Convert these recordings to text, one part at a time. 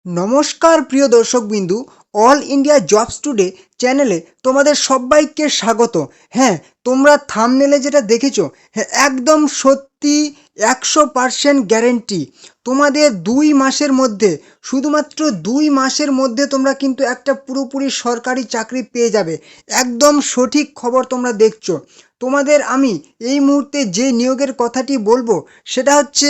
নমস্কার প্রিয় দর্শকবিন্দু, all India jobs today চ্যানেলে তোমাদের সবাইকে স্বাগত। হ্যাঁ, তোমরা থাম্বনেলে যেটা দেখেছো, হ্যাঁ একদম সত্যি, 100% গ্যারেন্টি। তোমাদের 2 মাসের মধ্যে, শুধুমাত্র 2 মাসের মধ্যে তোমরা কিন্তু একটা পুরোপুরি সরকারি চাকরি পেয়ে যাবে। একদম সঠিক খবর তোমরা দেখছো। তোমাদের আমি এই মুহূর্তে যে নিয়োগের কথাটি বলবো সেটা হচ্ছে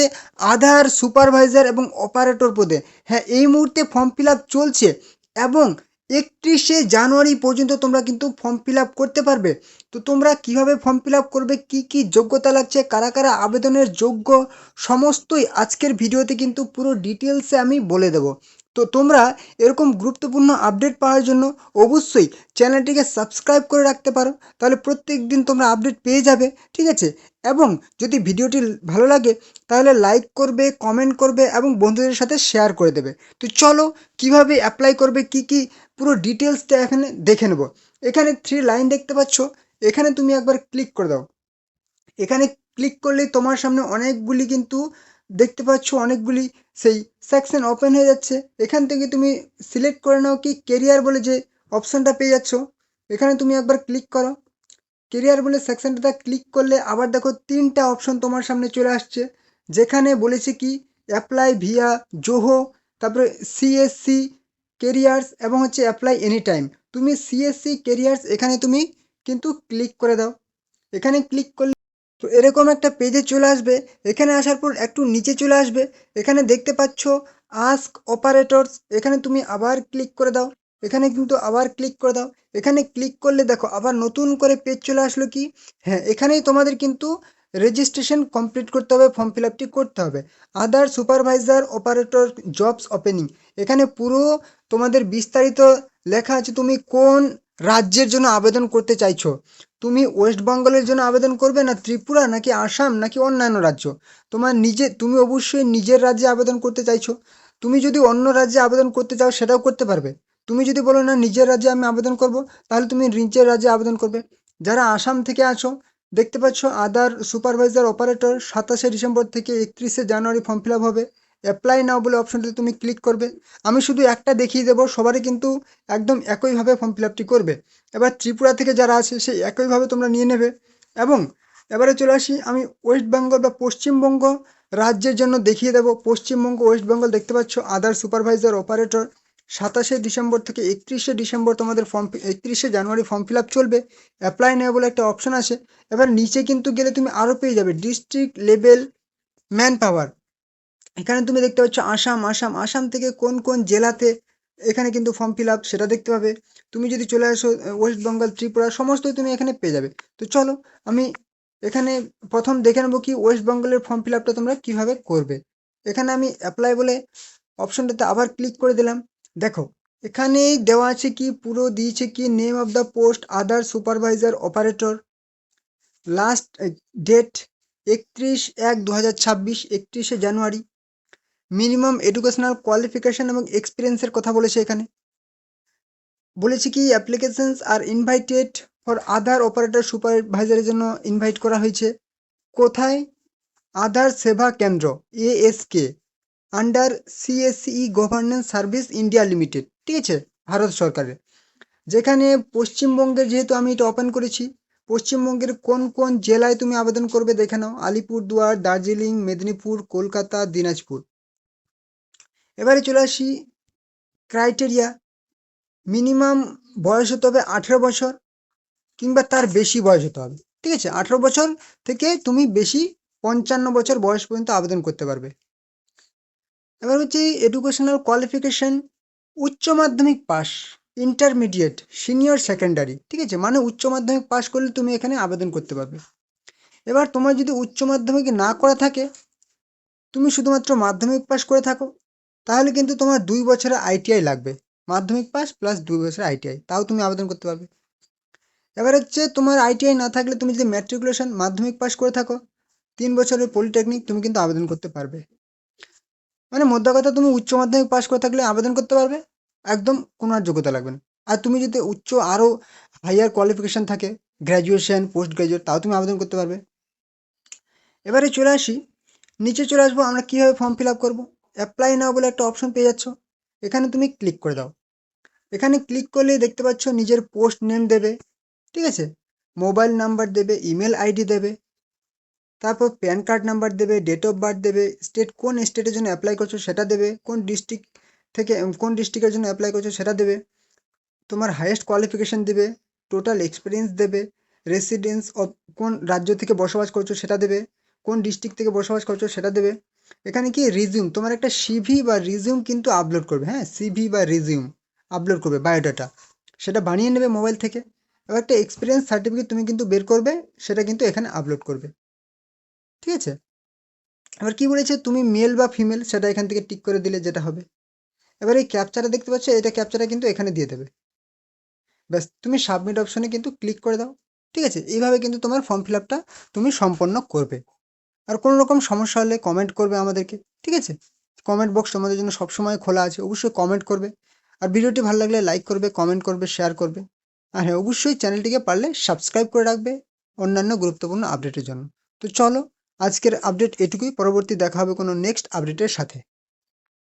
আধার সুপারভাইজার এবং অপারেটর পদে। হ্যাঁ, এই মুহূর্তে ফর্ম ফিল আপ চলছে এবং 31শে জানুয়ারি পর্যন্ত তোমরা কিন্তু ফর্ম ফিল আপ করতে পারবে। তো তোমরা কিভাবে ফর্ম ফিল আপ করবে, কি কি যোগ্যতা লাগছে, কারা কারা আবেদনের যোগ্য, সমস্তই আজকের ভিডিওতে কিন্তু পুরো ডিটেলসে আমি বলে দেবো। তো তোমরা এরকম গুরুত্বপূর্ণ আপডেট পাওয়ার জন্য অবশ্যই চ্যানেলটিকে সাবস্ক্রাইব করে রাখতে পারো, তাহলে প্রত্যেক দিন তোমরা আপডেট পেয়ে যাবে। ঠিক আছে, এবং যদি ভিডিওটি ভালো লাগে তাহলে লাইক করবে, কমেন্ট করবে এবং বন্ধুদের সাথে শেয়ার করে দেবে। তো চলো, কিভাবে অ্যাপ্লাই করবে, কি কি পুরো ডিটেলসটা এখানে দেখে নেব। এখানে 3 লাইন দেখতে পাচ্ছ, এখানে তুমি একবার ক্লিক করে দাও। এখানে ক্লিক করলেই তোমার সামনে অনেকগুলি কিন্তু দেখতে পাচ্ছ, অনেকগুলি সেই সেকশন ওপেন হয়ে যাচ্ছে। এখান থেকে তুমি সিলেক্ট করে নাও কি কেরিয়ার বলে যে অপশানটা পেয়ে যাচ্ছ, এখানে তুমি একবার ক্লিক করো। কেরিয়ার বলে সেকশনটাতে ক্লিক করলে আবার দেখো 3টা অপশন তোমার সামনে চলে আসছে, যেখানে বলেছে কি অ্যাপ্লাই ভিয়া জোহো, তারপরে সিএসসি কেরিয়ার্স এবং হচ্ছে অ্যাপ্লাই এনি টাইম। তুমি সিএসসি কেরিয়ার্স এখানে তুমি কিন্তু ক্লিক করে দাও। এখানে ক্লিক করলে তো এরকম একটা পেজে চলে আসবে। এখানে আসার পর একটু নিচে চলে আসবে, এখানে দেখতে পাচ্ছ আস্ক অপারেটরস, এখানে তুমি আবার ক্লিক করে দাও। এখানে কিন্তু আবার ক্লিক করে দাও। এখানে ক্লিক করলে দেখো আবার নতুন করে পেজ চলে আসলো কি, হ্যাঁ এখানেই তোমাদের কিন্তু রেজিস্ট্রেশন কমপ্লিট করতে হবে, ফর্ম ফিল আপটি করতে হবে। আদার সুপারভাইজার অপারেটর জবস ওপেনিং, এখানে পুরো তোমাদের বিস্তারিত লেখা আছে, তুমি কোন রাজ্যের জন্য আবেদন করতে চাইছো। তুমি ওয়েস্ট বেঙ্গলের জন্য আবেদন করবে, না ত্রিপুরা, নাকি আসাম, নাকি অন্যান্য রাজ্য। তুমি অবশ্যই নিজের রাজ্যে আবেদন করতে চাইছো। তুমি যদি অন্য রাজ্যে আবেদন করতে চাও সেটাও করতে পারবে। তুমি যদি বলো না নিজের রাজ্যে আমি আবেদন করব, তাহলে তুমি নিজের রাজ্যে আবেদন করবে। যারা আসাম থেকে আছো, দেখতে পাচ্ছ আদার সুপারভাইজার অপারেটর 27শে ডিসেম্বর থেকে 31শে জানুয়ারি ফর্ম ফিল আপ হবে। অ্যাপ্লাই নাও বলে অপশনটিতে তুমি ক্লিক করবে। আমি শুধু একটা দেখিয়ে দেবো, সবারই কিন্তু একদম একইভাবে ফর্ম ফিল আপটি করবে। এবার ত্রিপুরা থেকে যারা আছে সেই একইভাবে তোমরা নিয়ে নেবে। এবং এবারে চলে আসি আমি ওয়েস্ট বেঙ্গল বা পশ্চিমবঙ্গ রাজ্যের জন্য দেখিয়ে দেবো। পশ্চিমবঙ্গ ওয়েস্ট বেঙ্গল দেখতে পাচ্ছ আদার সুপারভাইজার অপারেটর 27শে ডিসেম্বর থেকে 31শে ডিসেম্বর তোমাদের 31শে জানুয়ারি ফর্ম ফিল আপ চলবে। অ্যাপ্লাই নেওয়া বলে একটা অপশন আছে। এবার নিচে কিন্তু গেলে তুমি আরও পেয়ে যাবে ডিস্ট্রিক্ট লেভেল ম্যান পাওয়ার। এখানে তুমি দেখতে পাচ্ছ আসাম, আসাম থেকে কোন কোন জেলাতে এখানে কিন্তু ফর্ম ফিল আপ সেটা দেখতে পাবে। তুমি যদি চলে আসো ওয়েস্ট বেঙ্গল, ত্রিপুরা, সমস্তই তুমি এখানে পেয়ে যাবে। তো চলো, আমি এখানে প্রথম দেখে নেবো কি ওয়েস্ট বেঙ্গলের ফর্ম ফিল আপটা তোমরা কীভাবে করবে। এখানে আমি অ্যাপ্লাই বলে অপশনটাতে আবার ক্লিক করে দিলাম। দেখো এখানেই দেওয়া আছে কি, পুরো দিয়েছে কি name of the post Aadhaar supervisor operator, last date 31/1/2026, 31শে জানুয়ারি। মিনিমাম এডুকেশনাল কোয়ালিফিকেশন এবং এক্সপিরিয়েন্সের কথা বলেছে এখানে। বলেছে কি applications are invited for Aadhaar operator সুপারভাইজারের জন্য ইনভাইট করা হয়েছে। কোথায়? Aadhaar Seva Kendra, ASK, under CSE governance service India limited, ঠিক আছে, ভারত সরকারের। যেখানে পশ্চিমবঙ্গের, যেহেতু আমি এটা ওপেন করেছি, পশ্চিমবঙ্গের কোন কোন জেলায় তুমি আবেদন করবে দেখে নাও। আলিপুরদুয়ার, দার্জিলিং, মেদিনীপুর, কলকাতা, দিনাজপুর। এবারে চলে আসি ক্রাইটেরিয়া। মিনিমাম বয়স হতে হবে 18 বছর, কিংবা তার বেশি বয়স হতে হবে। ঠিক আছে, 18 বছর থেকে তুমি বেশি 55 বছর বয়স পর্যন্ত আবেদন করতে পারবে। এবার হচ্ছে এডুকেশনাল কোয়ালিফিকেশন, উচ্চ মাধ্যমিক পাস, ইন্টারমিডিয়েট, সিনিয়র সেকেন্ডারি। ঠিক আছে, মানে উচ্চ মাধ্যমিক পাস করলে তুমি এখানে আবেদন করতে পারবে। এবার তোমার যদি উচ্চ মাধ্যমিক না করা থাকে, তুমি শুধুমাত্র মাধ্যমিক পাস করে থাকো, তাহলে কিন্তু তোমার 2 বছরের আইটিআই লাগবে। মাধ্যমিক পাস প্লাস 2 বছরের আইটিআই, তাও তুমি আবেদন করতে পারবে। এবার হচ্ছে তোমার আইটিআই না থাকলে, তুমি যদি ম্যাট্রিকুলেশন মাধ্যমিক পাস করে থাকো, 3 বছরের পলিটেকনিক, তুমি কিন্তু আবেদন করতে পারবে। মানে মোদ্দা কথা, তুমি উচ্চ মাধ্যমিক পাস করে থাকলে আবেদন করতে পারবে, একদম কোনো আর যোগ্যতা লাগবে না। আর তুমি যদি উচ্চ আরও হাইয়ার কোয়ালিফিকেশান থাকে, গ্র্যাজুয়েশন, পোস্ট গ্র্যাজুয়েট, তাও তুমি আবেদন করতে পারবে। এবারে চলে আসি, নিচে চলে আসবো, আমরা কীভাবে ফর্ম ফিল আপ করবো। অ্যাপ্লাই নাও বলে একটা অপশন পেয়ে যাচ্ছ। এখানে তুমি ক্লিক করে দাও। এখানে ক্লিক করলে দেখতে পাচ্ছ নিজের পোস্ট নেম দেবে, ঠিক আছে, মোবাইল নাম্বার দেবে, ইমেল আইডি দেবে, তারপর প্যান কার্ড নাম্বার দেবে, ডেট অফ বার্থ দেবে, স্টেট কোন স্টেটের জন্য অ্যাপ্লাই করছো সেটা দেবে, কোন ডিস্ট্রিক্ট থেকে কোন ডিস্ট্রিক্টের জন্য অ্যাপ্লাই করছো সেটা দেবে, তোমার হাইয়েস্ট কোয়ালিফিকেশান দেবে, টোটাল এক্সপিরিয়েন্স দেবে, রেসিডেন্স অফ কোন রাজ্য থেকে বসবাস করছো সেটা দেবে, কোন ডিস্ট্রিক্ট থেকে বসবাস করছো সেটা দেবে। এখানে কি রিজিউম, তোমার একটা সিভি বা রিজিউম কিন্তু আপলোড করবে, হ্যাঁ, সিভি বা রিজিউম আপলোড করবে, বায়োডাটা সেটা বানিয়ে নেবে মোবাইল থেকে। এবার একটা এক্সপিরিয়েন্স সার্টিফিকেট তুমি কিন্তু বের করবে, সেটা কিন্তু এখানে আপলোড করবে, ঠিক আছে। এবার কি বলেছে, তুমি মেল বা ফিমেল সেটা এখান থেকে টিক করে দিলে যেটা হবে। এবার এই ক্যাপচাটা দেখতে পাচ্ছ, এটা ক্যাপচাটা কিন্তু এখানে দিয়ে দেবে। ব্যাস, তুমি সাবমিট অপশনে কিন্তু ক্লিক করে দাও, ঠিক আছে। এইভাবে কিন্তু তোমার ফর্ম ফিল আপটা তুমি সম্পন্ন করবে। আর কোনো রকম সমস্যা হলে কমেন্ট করবে আমাদেরকে, ঠিক আছে। কমেন্ট বক্স তোমাদের জন্য সবসময় খোলা আছে, অবশ্যই কমেন্ট করবে। আর ভিডিওটি ভালো লাগলে লাইক করবে, কমেন্ট করবে, শেয়ার করবে। আর হ্যাঁ, অবশ্যই চ্যানেলটিকে পারলে সাবস্ক্রাইব করে রাখবে অন্যান্য গুরুত্বপূর্ণ আপডেটের জন্য। তো চলো, আজকের আপডেট এটুকুই, পরবর্তী দেখা হবে কোনো নেক্সট আপডেটের সাথে।